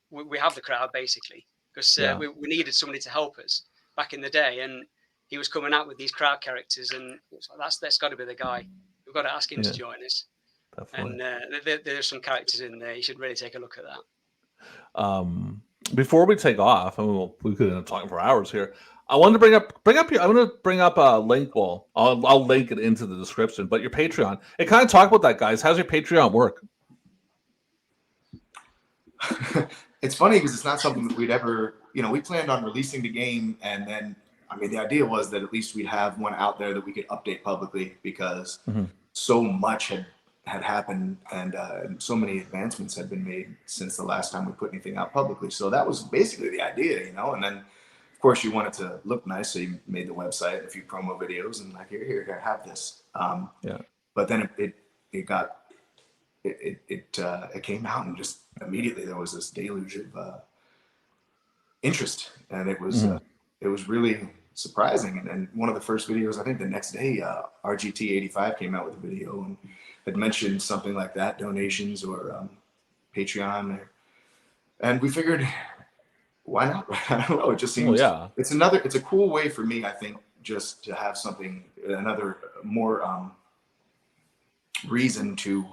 we have the crowd, basically, because we needed somebody to help us back in the day, and he was coming out with these crowd characters, and that's got to be the guy. We've got to ask him to join us. Definitely. And there's some characters in there. You should really take a look at that. Before we take off, and we could end up talking for hours here. I wanted to bring up your. I'm going to bring up a link. Well, I'll link it into the description. But your Patreon. It kind of talk about that, guys. How's your Patreon work? It's funny because it's not something that we'd ever. We planned on releasing the game, and then the idea was that at least we'd have one out there that we could update publicly because so much had happened and so many advancements had been made since the last time we put anything out publicly. So that was basically the idea, and then. Of course, you want it to look nice, so you made the website, a few promo videos, and like here, have this. But then it came out, and just immediately there was this deluge of interest, and it was really surprising. And one of the first videos, I think the next day, RGT85 came out with a video and had mentioned something like that, donations or Patreon, and we figured. Why not? I don't know. It just seems it's a cool way for me, I think, just to have something, another more reason to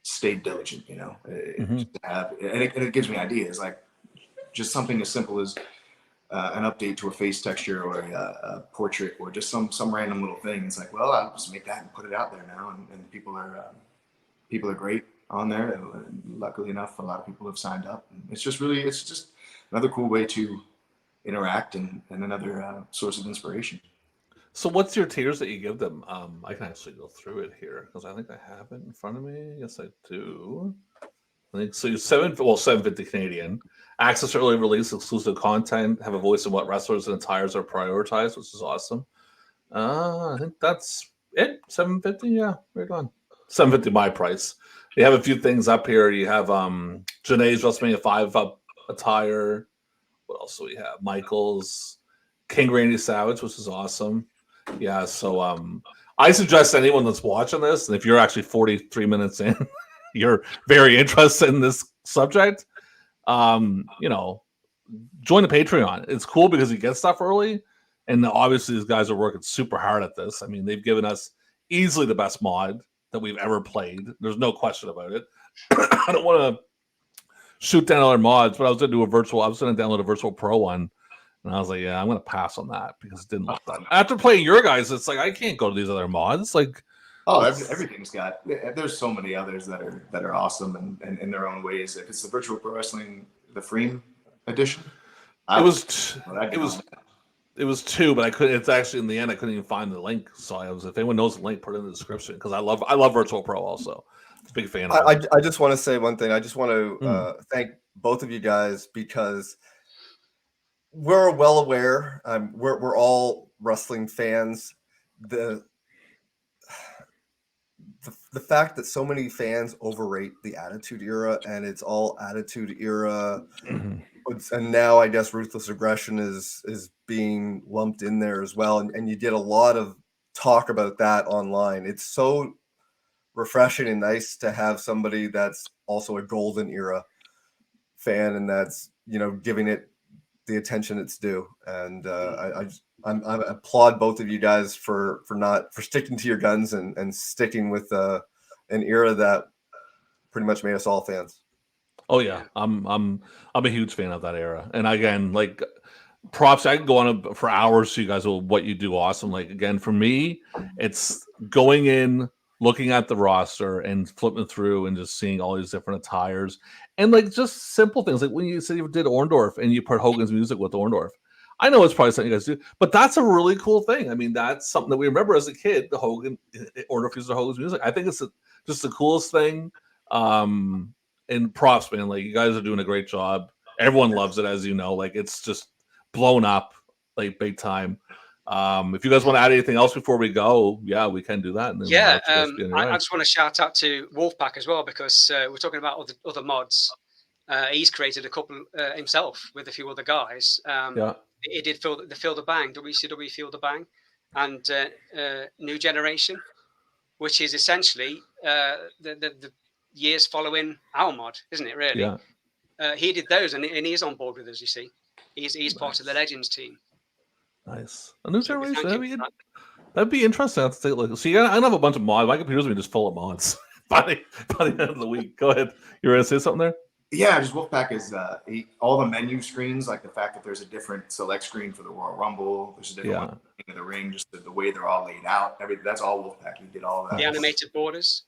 stay diligent, to have, and it gives me ideas, like just something as simple as an update to a face texture or a portrait or just some random little thing. It's like, well, I'll just make that and put it out there now, and people are great on there, and luckily enough, a lot of people have signed up. It's just another cool way to interact and another source of inspiration. So what's your tiers that you give them? I can actually go through it here because I think I have it in front of me. Yes, I do. I think so. $750 Canadian. Access to early release exclusive content. Have a voice in what wrestlers and attires are prioritized, which is awesome. I think that's it. $750. Yeah, right on. $750 my price. You have a few things up here. You have Janae's WrestleMania 5 attire. What else do we have? Michael's King Randy Savage, which is awesome. Yeah, so I suggest anyone that's watching this, and if you're actually 43 minutes in, you're very interested in this subject, join the Patreon. It's cool because you get stuff early, and obviously these guys are working super hard at this. I mean, they've given us easily the best mod that we've ever played. There's no question about it. I don't want to shoot down other mods, but I was going to download a virtual pro one, and I was like, yeah, I'm going to pass on that because it didn't look that. After playing your guys, it's like I can't go to these other mods. Like, everything's got. There's so many others that are awesome and in their own ways. If it's the Virtual Pro Wrestling, the Freem edition, it was two, but I couldn't. It's actually in the end I couldn't even find the link. So if anyone knows the link, put it in the description because I love Virtual Pro also. Big fan of it. I just want to say one thing. I just want to thank both of you guys because we're well aware. We're all wrestling fans. The fact that so many fans overrate the Attitude Era, and it's all Attitude Era, and now I guess Ruthless Aggression is being lumped in there as well, and you get a lot of talk about that online. It's so refreshing and nice to have somebody that's also a Golden Era fan and that's giving it the attention it's due. And I applaud both of you guys for sticking to your guns and sticking with an era that pretty much made us all fans. Oh yeah, I'm a huge fan of that era. And again, like props, I can go on for hours. So you guys will what you do awesome. Like again, for me, it's going in, looking at the roster and flipping through and just seeing all these different attires and like just simple things. Like when you said you did Orndorff and you put Hogan's music with Orndorff. I know it's probably something you guys do, but that's a really cool thing. I mean, that's something that we remember as a kid, the Orndorff uses Hogan's music. I think it's just the coolest thing. And props, man, like you guys are doing a great job. Everyone loves it, as you know, like it's just blown up like big time. If you guys want to add anything else before we go, yeah, we can do that. And then I just want to shout out to Wolfpack as well because we're talking about other mods. He's created a couple himself with a few other guys. He did Feel the Bang, WCW Feel the Bang, and New Generation, which is essentially the years following our mod, isn't it? Really, he did those, and he's on board with us. You see, he's part of the Legends team. Nice. A New Generation. That'd be interesting. I have to take a look. See, I don't have a bunch of mods. My computer's been just full of mods by the end of the week. Go ahead. You ready to say something there? Yeah, just Wolfpack is all the menu screens, like the fact that there's a different select screen for the Royal Rumble, there's a different one in the ring, just the way they're all laid out. That's all Wolfpack. He did all that. The animated borders.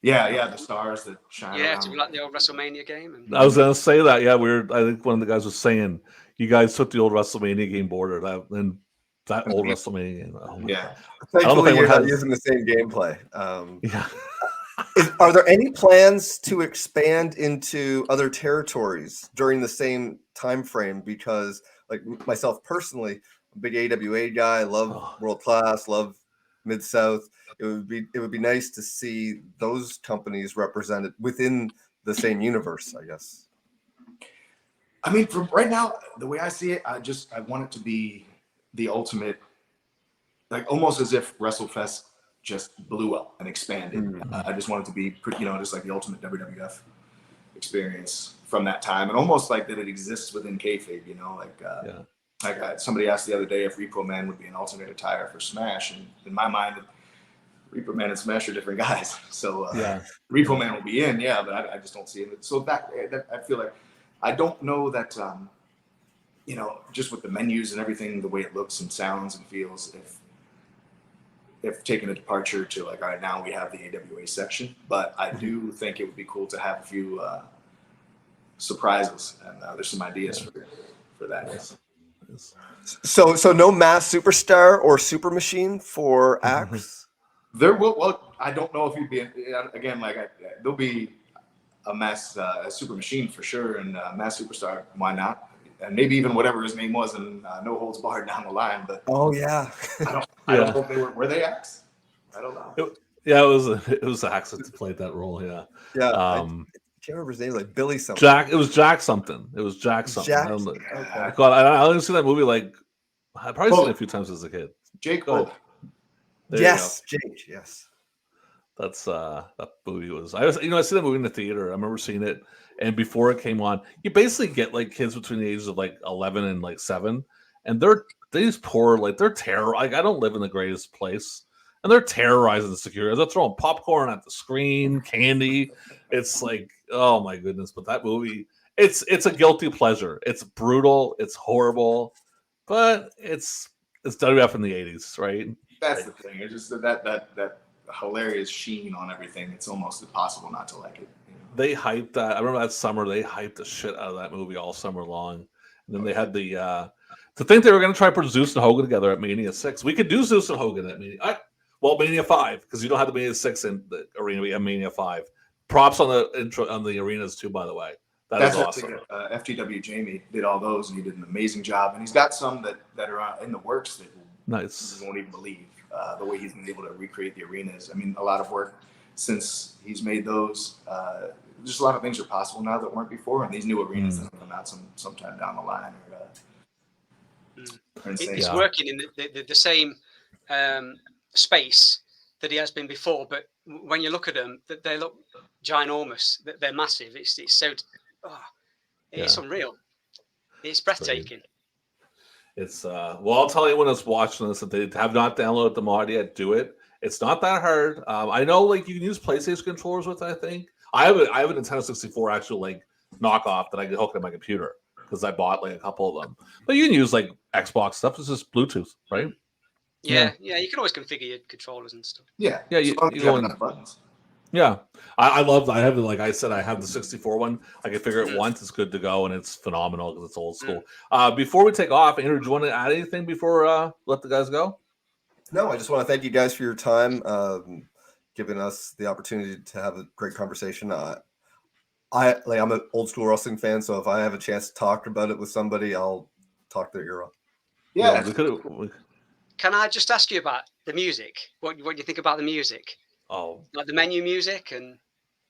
Yeah, the stars that shine. Yeah, to be like the old WrestleMania game. And I was gonna say that. Yeah, I think one of the guys was saying you guys took the old WrestleMania game border and that old WrestleMania game. Oh yeah. Thankfully, you're not using the same gameplay. Are there any plans to expand into other territories during the same time frame? Because, like myself personally, I'm a big AWA guy. I love World Class, love Mid South. It would be nice to see those companies represented within the same universe, I guess. I mean, from right now, the way I see it, I want it to be the ultimate, like almost as if WrestleFest just blew up and expanded. I just want it to be, just like the ultimate WWF experience from that time, and almost like that it exists within kayfabe. Like somebody asked the other day if Repo Man would be an alternate attire for Smash, and in my mind, Repo Man and Smash are different guys. So Repo Man will be in, but I just don't see it. So that I feel like I don't know that just with the menus and everything, the way it looks and sounds and feels, if taking a departure to like, all right, now we have the AWA section, but I do think it would be cool to have a few surprises, and there's some ideas for that. Yes. So no Mass Superstar or Super Machine for Axe? There will. Well, I don't know if he'd be again. There'll be a Mass Super Machine for sure, and Mass Superstar. Why not? And maybe even whatever his name was, and No Holds Barred down the line. But I don't know if they were they Axe. I don't know. It was Axe that played that role. Yeah. I can't remember his name. Like Billy something. Jack. It was Jack something. It was Jack something. God, I only see that movie like I probably seen it a few times as a kid. Jake Bullock. Yes, Jake. Yes. That's that movie was. I was, I see that movie in the theater. I remember seeing it, and before it came on, you basically get like kids between the ages of like 11 and like 7, and these poor, like they're terror. Like I don't live in the greatest place, and they're terrorizing the security. They're throwing popcorn at the screen, candy. It's like, oh my goodness! But that movie, it's a guilty pleasure. It's brutal. It's horrible, but it's WF in the 80s, right? That's the thing. It's just that hilarious sheen on everything. It's almost impossible not to like it. They hyped that. I remember that summer they hyped the shit out of that movie all summer long. And then they had the to think they were going to try to put Zeus and Hogan together at Mania 6. We could do Zeus and Hogan at Mania. Mania 5 because you don't have the Mania 6 in the arena. We have Mania 5. Props on the intro on the arenas too, by the way. That's awesome. FTW Jamie did all those, and he did an amazing job. And he's got some that are in the works that nice. You won't even believe the way he's been able to recreate the arenas. I mean, a lot of work since he's made those. Just a lot of things are possible now that weren't before, and these new arenas that come out sometime down the line are insane. It's working in the same space that he has been before, but when you look at them, they look ginormous. They're massive. It's so it's unreal. It's breathtaking. It's I'll tell anyone that's watching this that they have not downloaded the mod yet, do it. It's not that hard. I know like you can use PlayStation controllers with. I think I have a Nintendo 64 actual like knockoff that I can hook to my computer because I bought like a couple of them. But you can use like Xbox stuff. It's just Bluetooth, right? Yeah. You can always configure your controllers and stuff. Yeah. You go in buttons. Yeah, I love. I have like I said, I have the 64 one. I can figure it once; it's good to go, and it's phenomenal because it's old school. Before we take off, Andrew, do you want to add anything before let the guys go? No, I just want to thank you guys for your time, giving us the opportunity to have a great conversation. I'm an old school wrestling fan, so if I have a chance to talk about it with somebody, I'll talk their ear off. Yeah, Can I just ask you about the music? What do you think about the music? Oh, like the menu music and.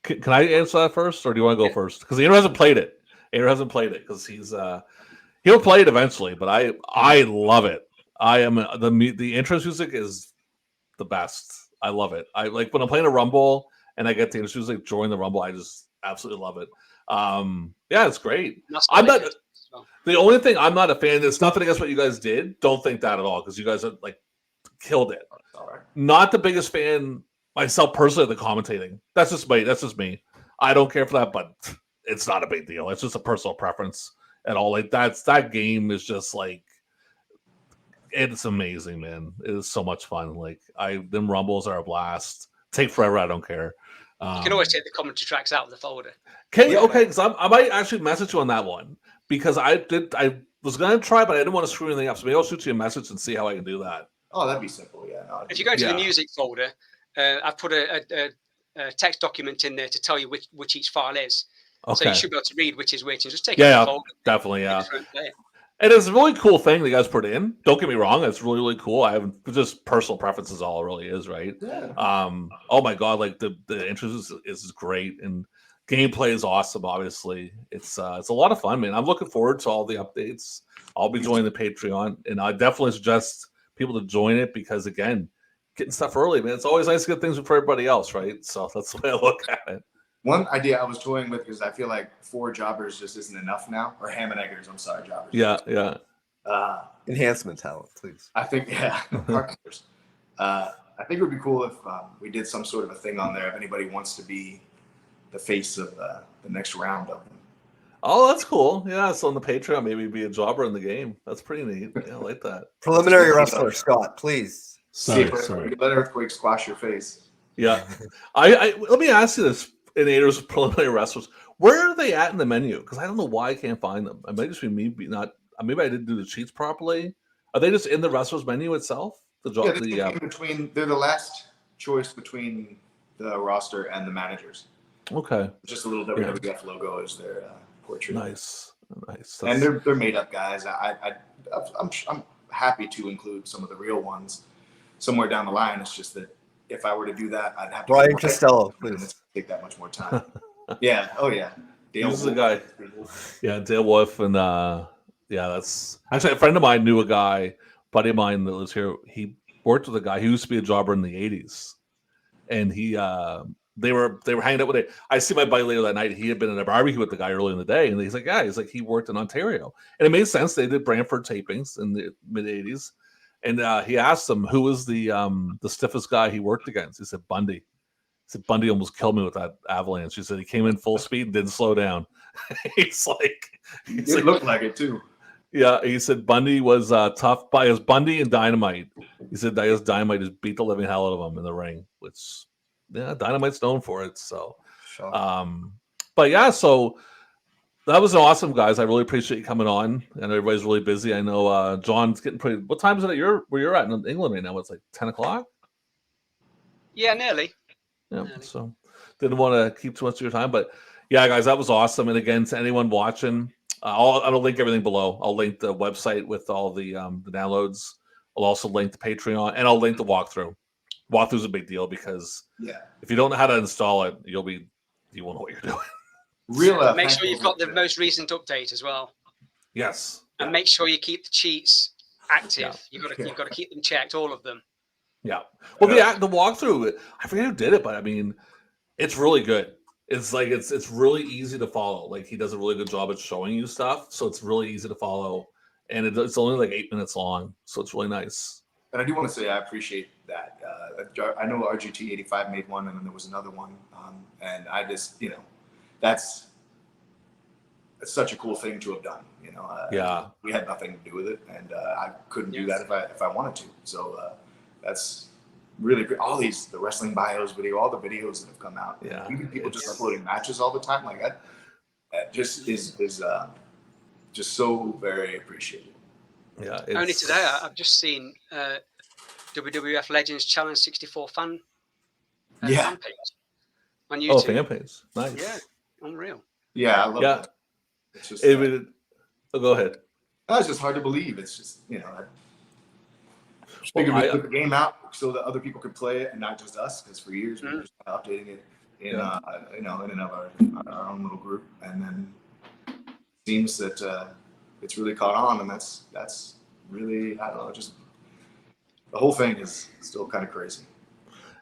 Can I answer that first, or do you want to go first? Because Andrew hasn't played it. Andrew hasn't played it because he'll play it eventually. But I love it. I am the entrance music is the best. I love it. I like when I'm playing a Rumble and I get the entrance music during the Rumble. I just absolutely love it. Yeah, it's great. I'm not. The only thing I'm not a fan. It's nothing against what you guys did. Don't think that at all because you guys are like killed it. Not the biggest fan. Myself personally, the commentating. That's just me. I don't care for that, but it's not a big deal. It's just a personal preference at all. Like that game is just like it's amazing, man. It is so much fun. Like them Rumbles are a blast. Take forever. I don't care. You can always take the commentary tracks out of the folder. Okay, because I might actually message you on that one because I was gonna try, but I didn't want to screw anything up. So maybe I'll shoot you a message and see how I can do that. Oh, that'd be simple. Yeah. If you go to the music folder. I've put a text document in there to tell you which each file is. Okay. So you should be able to read which is which and just take it out of the folder. Definitely, yeah. And it's a really cool thing that you guys put in. Don't get me wrong, it's really, really cool. I have just personal preferences all it really is, right? Yeah. Oh my god, like the interest is great and gameplay is awesome, obviously. It's a lot of fun, man. I'm looking forward to all the updates. I'll be joining the Patreon and I definitely suggest people to join it because again, getting stuff early, man. It's always nice to get things before everybody else, right? So that's the way I look at it. One idea I was toying with because I feel like 4 jobbers just isn't enough now, or ham and eggers. I'm sorry, jobbers. Yeah. Enhancement talent, please. I think partners. I think it would be cool if we did some sort of a thing on there if anybody wants to be the face of the next round of them. Oh, that's cool. Yeah, so on the Patreon, maybe be a jobber in the game. That's pretty neat. Yeah, I like that. Preliminary wrestler, Scott, please. Sorry. Let Earthquake squash your face. Yeah. I let me ask you this, Innators preliminary wrestlers. Where are they at in the menu? Because I don't know why I can't find them. It might just be me not. Maybe I didn't do the cheats properly. Are they just in the wrestlers menu itself? In between. They're the last choice between the roster and the managers. Okay. Just a little WWF logo is their portrait. Nice. And they're made up guys. I'm happy to include some of the real ones somewhere down the line. It's just that if I were to do that, I'd have to Brian Costello, please. Take that much more time. Yeah. Oh yeah. Dale Wolf. The guy. Yeah, Dale Wolf, and that's actually a friend of mine knew a guy, buddy of mine that lives here. He worked with a guy who used to be a jobber in the 80s, and they were hanging out with it. I see my buddy later that night. He had been in a barbecue with the guy early in the day, and he's like, yeah, he's like, he worked in Ontario, and it made sense. They did Brantford tapings in the mid '80s, and he asked him who was the stiffest guy he worked against. He said Bundy. He said Bundy almost killed me with that avalanche. He said he came in full speed and didn't slow down. It looked like it too. Yeah, he said Bundy was tough. By his Bundy and Dynamite. He said that his Dynamite just beat the living hell out of him in the ring, which, yeah, Dynamite's known for it. So, but yeah, so that was awesome, guys. I really appreciate you coming on, and everybody's really busy. I know John's getting pretty. What time is it where you're at in England right now? It's like 10 o'clock. Yeah, nearly. Yeah, so didn't want to keep too much of your time, but yeah, guys, that was awesome. And again, to anyone watching, I'll link everything below. I'll link the website with all the downloads. I'll also link the Patreon, and I'll link the walkthrough. Walkthrough's a big deal because if you don't know how to install it, you won't know what you're doing. Make sure you've got the most recent update as well. Yes, and make sure you keep the cheats active. You've got to keep them checked, all of them. Yeah. Well, the walkthrough, I forget who did it, but I mean, it's really good. It's like it's really easy to follow. Like, he does a really good job at showing you stuff, so it's really easy to follow. And it's only like 8 minutes long, so it's really nice. And I do want to say I appreciate that. I know RGT85 made one, and then there was another one, and I just, that's such a cool thing to have done. We had nothing to do with it, and I couldn't do that if I wanted to. So that's really great. All the wrestling bios video, all the videos that have come out. Yeah, even people just uploading matches all the time, like that just is just so very appreciated. Yeah. Only today, I've just seen WWF Legends Challenge 64 fan page on YouTube. Oh, fan page. Nice. Yeah, unreal. Yeah, I love that. It's just go ahead. It's just hard to believe. It's just, figured we put the game out so that other people could play it and not just us, because for years we were just kind of updating it in and of our own little group, and then it seems that it's really caught on, and that's really, I don't know, just the whole thing is still kind of crazy.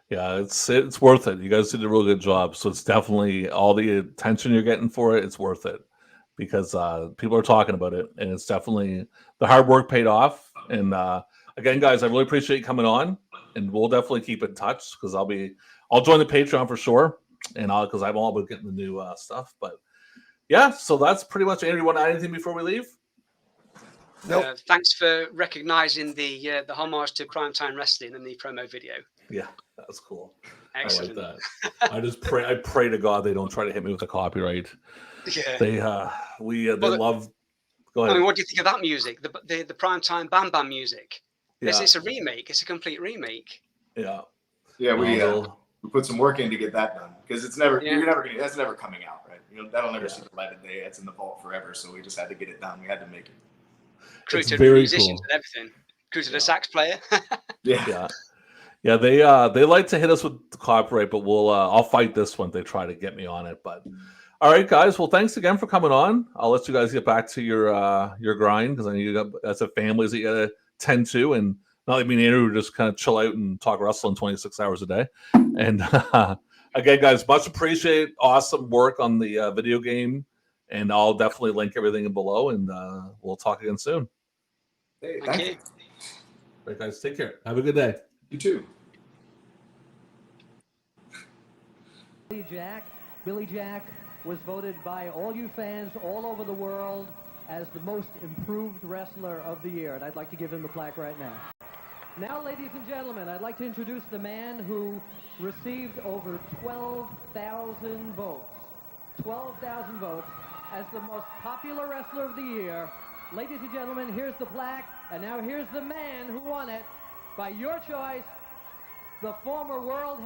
Yeah, it's worth it. You guys did a real good job, so it's definitely all the attention you're getting for it. It's worth it because people are talking about it, and it's definitely the hard work paid off. And again, guys, I really appreciate you coming on, and we'll definitely keep in touch because I'll join the Patreon for sure, and because I'm all about getting the new stuff. But yeah, so that's pretty much it. Anyone want to add anything before we leave? Nope. Thanks for recognizing the homage to Primetime Wrestling in the promo video. Yeah, that was cool. Excellent. I like that. I pray to God they don't try to hit me with a copyright. Yeah. They love. Go ahead. I mean, what do you think of that music? The Primetime Bam Bam music. Yeah. It's a remake. It's a complete remake. Yeah. Yeah, we put some work in to get that done because that's never coming out, right? That'll never see the light of day. It's in the vault forever. So we just had to get it done. We had to make it. Crew to the musicians and everything. Crew to the sax player. Yeah. They like to hit us with the copyright, but I'll fight this one. They try to get me on it, but all right, guys. Well, thanks again for coming on. I'll let you guys get back to your grind because I know you got as a families that you got to tend to, and not like me and Andrew just kind of chill out and talk wrestling 26 hours a day. And again, guys, much appreciated. Awesome work on the video game, and I'll definitely link everything below, and we'll talk again soon. Hey, thank you. All right, guys, take care. Have a good day. You too. Billy Jack was voted by all you fans all over the world as the most improved wrestler of the year, and I'd like to give him the plaque right now. Now, ladies and gentlemen, I'd like to introduce the man who received over 12,000 votes. 12,000 votes as the most popular wrestler of the year. Ladies and gentlemen, here's the plaque, and now here's the man who won it by your choice, the former world heavyweight